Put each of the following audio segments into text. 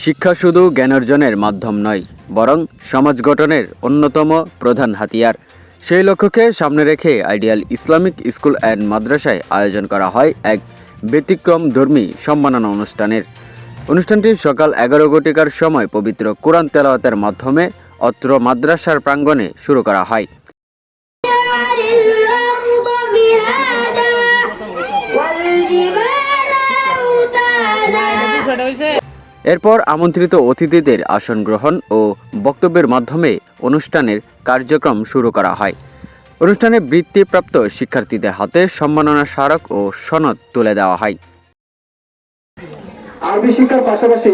শিক্ষা শুধু জ্ঞান অর্জনের মাধ্যম নয়, বরং সমাজ গঠনের অন্যতম প্রধান হাতিয়ার। সেই লক্ষ্যকে সামনে রেখে আইডিয়াল ইসলামিক স্কুল অ্যান্ড মাদ্রাসায় আয়োজন করা হয় এক ব্যতিক্রমধর্মী সম্মাননা অনুষ্ঠানটি সকাল 11 ঘটিকার সময় পবিত্র কোরআন তেলাওয়াতের মাধ্যমে অত্র মাদ্রাসার প্রাঙ্গণে শুরু করা হয়। এরপর আমন্ত্রিত অতিথিদের আসন গ্রহণ ও বক্তব্যের মাধ্যমে অনুষ্ঠানের কার্যক্রম শুরু করা হয়। অনুষ্ঠানে বৃত্তিপ্রাপ্ত শিক্ষার্থীদের হাতে সম্মাননা স্মারক ও সনদ তুলে দেওয়া হয়। আরবি শিক্ষার পাশাপাশি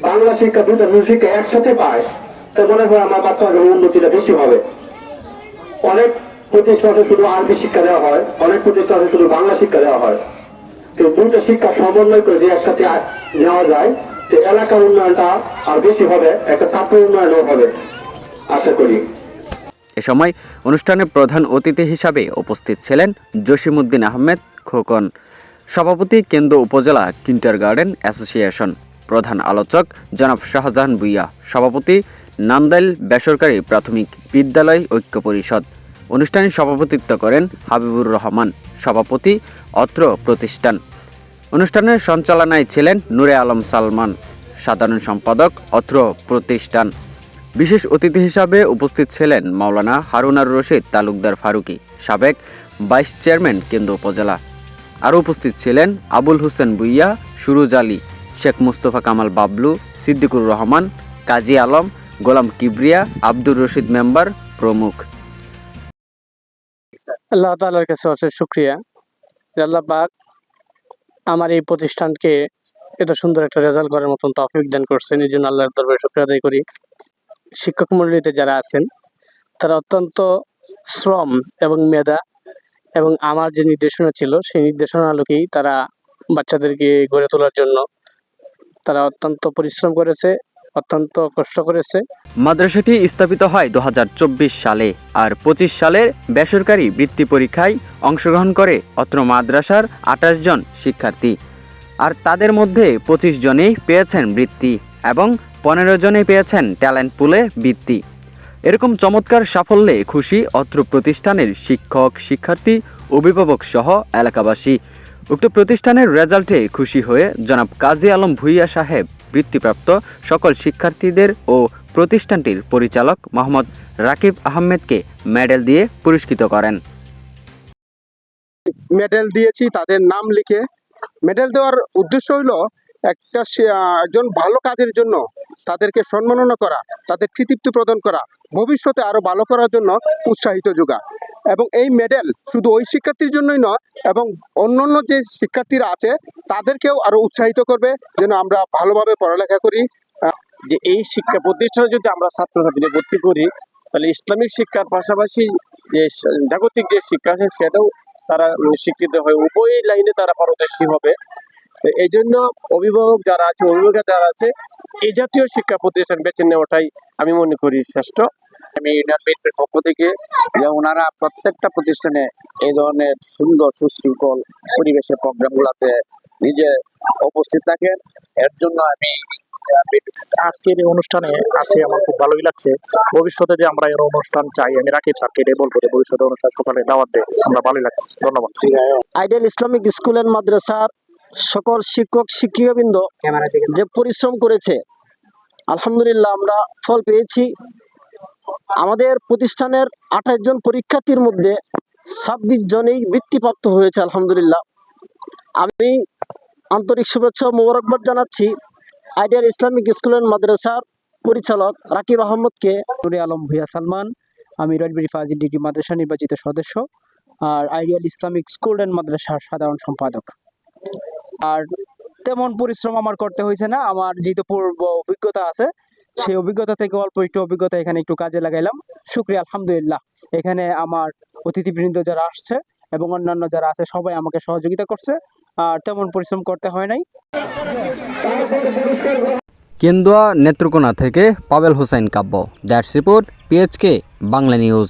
বাংলা শিক্ষা, দুটো শিক্ষা একসাথে পায়, তো মনে হয় আমার বাচ্চাদের উন্নতিটা বেশি হবে। অনেক প্রতিষ্ঠানে শুধু আরবি শিক্ষা দেওয়া হয়, অনেক প্রতিষ্ঠানে শুধু বাংলা শিক্ষা দেওয়া হয়। কিন্তু দুটো শিক্ষা সমন্বয় করে যে একসাথে নেওয়া যায়, যে এলাকার উন্নয়নটা আর বেশি হবে, একটা ছাত্র উন্নয়নও হবে আশা করি। এ সময় অনুষ্ঠানে প্রধান অতিথি হিসাবে উপস্থিত ছিলেন জসিমউদ্দিন আহমেদ খোকন, সভাপতি কেন্দ্র উপজেলা কিন্ডারগার্টেন অ্যাসোসিয়েশন, প্রধান আলোচক জনাব শাহজাহান ভূঁইয়া, সভাপতি নান্দাইল বেসরকারি প্রাথমিক বিদ্যালয় ঐক্য পরিষদ। অনুষ্ঠানে সভাপতিত্ব করেন হাবিবুর রহমান, সভাপতি অত্র প্রতিষ্ঠান। অনুষ্ঠানের সঞ্চালনায় ছিলেন নূরে আলম সালমান, সাধারণ সম্পাদক অত্র প্রতিষ্ঠান। বিশেষ অতিথি হিসাবে উপস্থিত ছিলেন মাওলানা হারুনার রশিদ তালুকদার ফারুকি, সাবেক ভাইস চেয়ারম্যান কেন্দ্র উপজেলা। আরও উপস্থিত ছিলেন আবুল হোসেন ভূঁইয়া, সুরুজ আলী, শেখ মুস্তফা কামাল বাবলু, সিদ্দিকুর রহমান, কাজী আলম, গোলাম কিবরিয়া, আব্দুর রশিদ মেম্বার প্রমুখ। আল্লাহ তাআলার কাছে অশেষ শুকরিয়া, আল্লাহ পাক আমার এই প্রতিষ্ঠানকে এত সুন্দর একটা রেজাল্ট করার মতন তৌফিক দান করছেন। এই জন্য আল্লাহর দরবারে শুকরিয়া আদায় করি। শিক্ষক মণ্ডলীতে যারা আছেন তারা অত্যন্ত শ্রম এবং মেধা এবং আমার যে নির্দেশনা ছিল সেই নির্দেশনার আলোকেই তারা বাচ্চাদেরকে গড়ে তোলার জন্য তারা অত্যন্ত পরিশ্রম করেছে, অত্যন্ত কষ্ট করেছে। মাদ্রাসাটি স্থাপিত হয় 2024 সালে, আর 25 সালের বেসরকারি বৃত্তি পরীক্ষায় অংশগ্রহণ করে অত্র মাদ্রাসার 28 জন শিক্ষার্থী, আর তাদের মধ্যে 25 জনেই পেয়েছেন বৃত্তি এবং 15 জনেই পেয়েছেন ট্যালেন্ট পুলে বৃত্তি। এরকম চমৎকার সাফল্যে খুশি অত্র প্রতিষ্ঠানের শিক্ষক, শিক্ষার্থী, অভিভাবক সহ এলাকাবাসী। উক্ত প্রতিষ্ঠানের রেজাল্টে খুশি হয়ে জনাব কাজী আলম ভূঁইয়া সাহেব বৃত্তিপ্রাপ্ত সকল শিক্ষার্থীদের ও প্রতিষ্ঠানটির পরিচালক মোহাম্মদ রাকিব আহমেদকে মেডেল দিয়ে পুরস্কৃত করেন। মেডেল দিয়েছি তাদের নাম লিখে। মেডেল দেওয়ার উদ্দেশ্য হইল একজন ভালো কাজের জন্য তাদেরকে সম্মাননা করা, তাদের কৃতিত্ব প্রদান করা, ভবিষ্যতে আরো ভালো করার জন্য উৎসাহিত যোগা। এবং এই মেডেল শুধু ওই শিক্ষার্থীর জন্যই নয়, এবং অন্যান্য যে শিক্ষার্থীরা আছে তাদেরকেও আরো উৎসাহিত করবে যেন আমরা ভালোভাবে পড়ালেখা করি। যে এই শিক্ষা প্রতিষ্ঠানে যদি আমরা ছাত্রছাত্রীদের ভর্তি করি, তাহলে ইসলামিক শিক্ষার পাশাপাশি যে জাগতিক যে শিক্ষা আছে সেটাও তারা শিক্ষিত হয়, উভয় লাইনে তারা পারদর্শী হবে। এই জন্য অভিভাবক যারা আছে, অভিভাবক যারা আছে, এই জাতীয় শিক্ষা প্রতিষ্ঠান বেছে নেওয়াটাই আমি মনে করি শ্রেষ্ঠ। আমি ইউনিয়ন বিএনপির পক্ষ থেকে যে ওনারা প্রত্যেকটা প্রতিষ্ঠানে এই ধরনের সুন্দর সুশৃঙ্খল পরিবেশের প্রোগ্রামগুলোতে নিজে উপস্থিত থাকেন, এর জন্য আমি আজকের এই অনুষ্ঠানে আসে আমার খুব ভালোই লাগছে। ভবিষ্যতে যে আমরা এর অনুষ্ঠান চাই, আমি রাকিব স্যারকে এটাই বলবো যে ভবিষ্যতে অনুষ্ঠান সকালে দাওয়াত দেয়, আমরা ভালোই লাগছে। ধন্যবাদ। আইডিয়াল ইসলামিক স্কুল এন্ড মাদ্রাসার সকল শিক্ষক শিক্ষিকাবৃন্দ যে পরিশ্রম করেছে, আলহামদুলিল্লাহ আমরা ফল পেয়েছি। আমাদের প্রতিষ্ঠানের 28 জন পরীক্ষার্থীর মধ্যে 26 জনেই বৃত্তিপ্রাপ্ত হয়েছে আলহামদুলিল্লাহ। আমি আন্তরিক শুভেচ্ছা ও মোবারকবাদ জানাচ্ছি আইডিয়াল ইসলামিক স্কুল এন্ড মাদ্রাসার পরিচালক রাকিব আহমদকে। নূরে আলম ভূঁইয়া সালমান, আমি রয়্যাল ফাজিল ডিগ্রি মাদ্রাসা নির্বাচিত সদস্য আর আইডিয়াল ইসলামিক স্কুল অ্যান্ড মাদ্রাসার সাধারণ সম্পাদক। আর তেমন পরিশ্রম আমার করতে হয়েছে না, আমার যেহেতু পূর্ব অভিজ্ঞতা আছে সেই অভিজ্ঞতা থেকে অল্প একটু অভিজ্ঞতা এখানে একটু কাজে লাগাইলাম। শুকরিয়া আলহামদুলিল্লাহ। এখানে আমার অতিথিবৃন্দ যারা আসছে এবং অন্যান্য যারা আছে সবাই আমাকে সহযোগিতা করছে, আর তেমন পরিশ্রম করতে হয় নাই। কেন্দুয়া নেত্রকোনা থেকে Pabel Hossain Kabbo, that's report, PHK Bangla news.